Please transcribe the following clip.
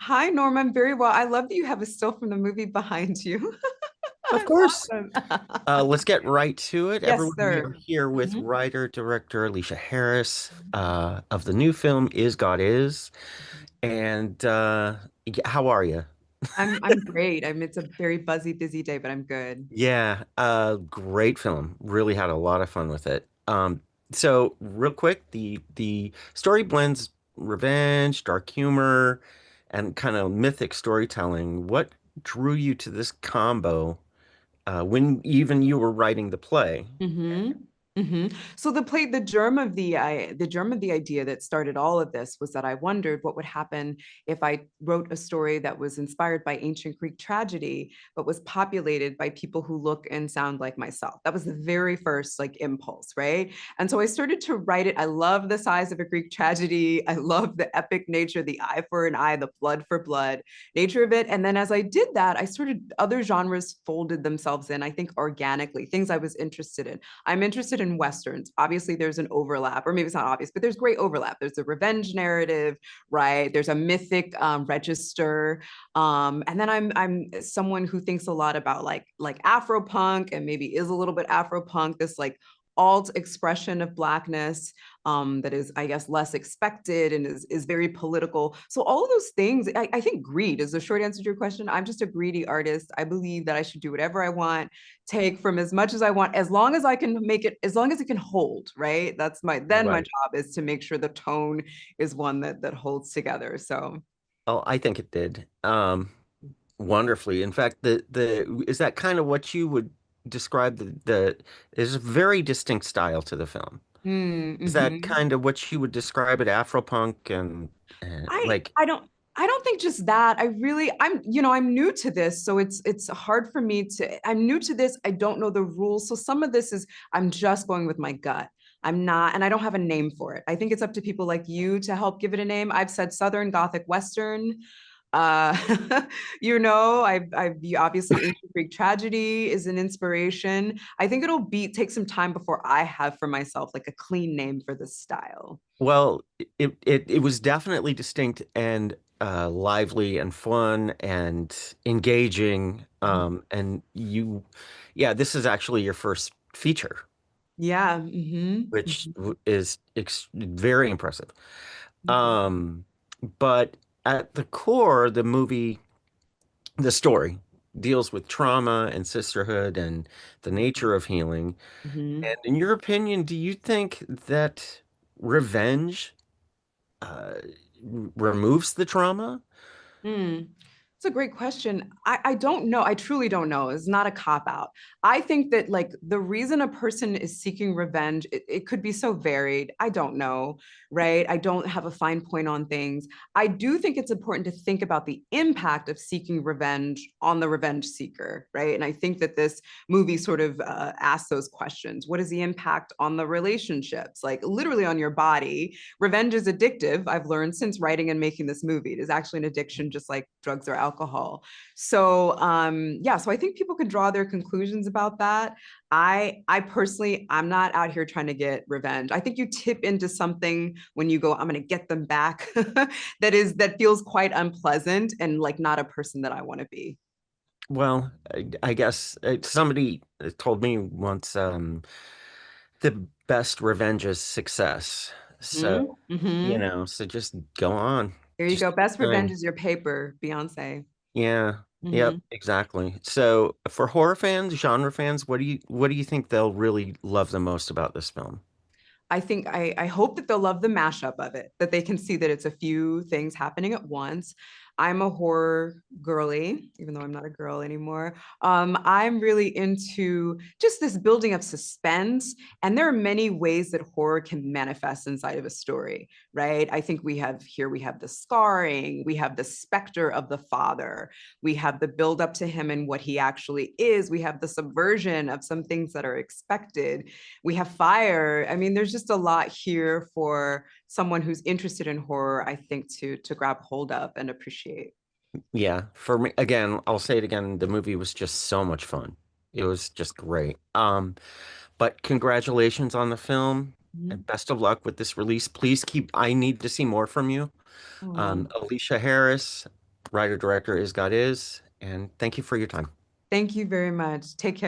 Hi, Norm. I'm very well. I love that you have a still from the movie behind you. Of course. Awesome. Let's get right to it. Yes, Everyone, we are sir. here with Mhm. writer director Aleshea Harris of the new film Is God Is. And yeah, how are you? I'm great. It's a very buzzy, busy day, but I'm good. Yeah, great film. Really had a lot of fun with it. So real quick, the story blends revenge, dark humor, and kind of mythic storytelling. What drew you to this combo when even you were writing the play? hmm So the germ of the idea that started all of this was that I wondered what would happen if I wrote a story that was inspired by ancient Greek tragedy, but was populated by people who look and sound like myself. That was the very first like impulse, right? And so I started to write it. I love the size of a Greek tragedy. I love the epic nature, the eye for an eye, the blood for blood nature of it. And then as I did that, I started other genres folded themselves in, I think organically, things I was interested in. I'm interested in Westerns. Obviously, there's an overlap, or maybe it's not obvious, but there's great overlap. There's a revenge narrative, right? There's a mythic register. And then I'm someone who thinks a lot about like Afropunk and maybe is a little bit Afropunk, this like alt expression of blackness that is, I guess, less expected and is very political. So all of those things, I think greed is the short answer to your question. I'm just a greedy artist. I believe that I should do whatever I want, take from as much as I want, as long as I can make it, as long as it can hold, right? Then my Right. job is to make sure the tone is one that holds together. So Oh, I think it did. Wonderfully. In fact, the is that kind of what you would describe the there's a very distinct style to the film. Is that mm-hmm. kind of what you would describe it, Afropunk and I like, I don't I don't think just that. I'm new to this, so it's hard for me to I'm new to this. I don't know the rules. So some of this is I'm just going with my gut. I'm not, and I don't have a name for it. I think it's up to people like you to help give it a name. I've said Southern Gothic Western. Uh, I've obviously ancient Greek tragedy is an inspiration. I think it'll take some time before I have for myself like a clean name for this style. well, it was definitely distinct and lively and fun and engaging. And yeah, this is actually your first feature, Yeah. which is ex very impressive. Mhm. Um, but at the core, the story deals with trauma and sisterhood and the nature of healing. And Mhm. in your opinion, do you think that revenge uh, removes the trauma? Mm. It's a great question. I don't know. I truly don't know. It's not a cop out. I think that like the reason a person is seeking revenge, it could be so varied. I don't know, right? I don't have a fine point on things. I do think it's important to think about the impact of seeking revenge on the revenge seeker, right? And I think that this movie sort of asks those questions. What is the impact on the relationships? Like literally on your body. Revenge is addictive. I've learned since writing and making this movie. It is actually an addiction, just like drugs or alcohol. So yeah, so I think people can draw their conclusions about that. I personally, I'm not out here trying to get revenge. I think you tip into something when you go, I'm gonna get them back, that feels quite unpleasant and like not a person that I want to be. Well, I guess somebody told me once the best revenge is success. Mm-hmm. So, Mm-hmm. so just go on. There you Just go. do Best your revenge thing. is your paper, Beyonce. Yeah. Mm-hmm. Yep, exactly. So for horror fans, genre fans, what do you think they'll really love the most about this film? I hope that they'll love the mashup of it, that they can see that it's a few things happening at once. I'm a horror girly, even though I'm not a girl anymore. I'm really into just this building of suspense. And there are many ways that horror can manifest inside of a story, right? I think we have the scarring, we have the specter of the father, we have the build up to him and what he actually is, we have the subversion of some things that are expected, we have fire. I mean, there's just a lot here for someone who's interested in horror, I think, to grab hold of and appreciate. Yeah, for me, again, I'll say it again, the movie was just so much fun. It was just great. But congratulations on the film and Mhm. best of luck with this release. Please I need to see more from you. Oh, Aleshea Harris, Writer director is God is. And thank you for your time. Thank you very much. Take care.